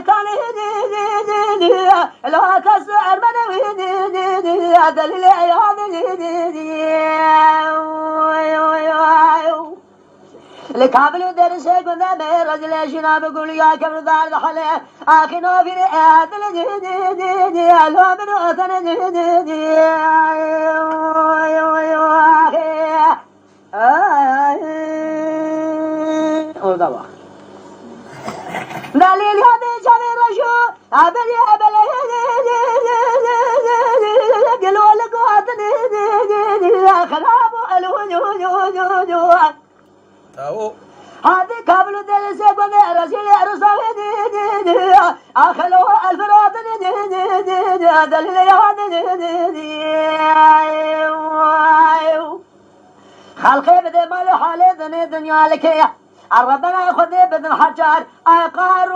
كان لا تسعر من دليل لكابل درس كنا برجل شنا بقول يا كبر دار دخله آخنا في هذا الجديد لو من أثنى جديد أوه دليل هذا جميل رجو أبلي قالوا لك واتني خراب الوجود هذه قبل درس كنا رجل رسول أخلوا الفرات دليل هذا خلقي بدي مال حالي دنيا لك ربنا ياخذ بدن حجار قاري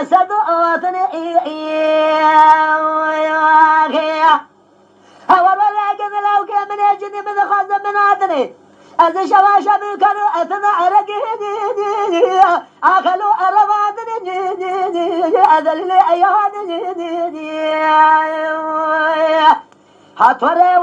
اسد وطني ولا قد لو كان من يجني من خزن من عدني از شواشب كانوا اثنى عرقي اكلوا اربادني اذل ايادني هات ورا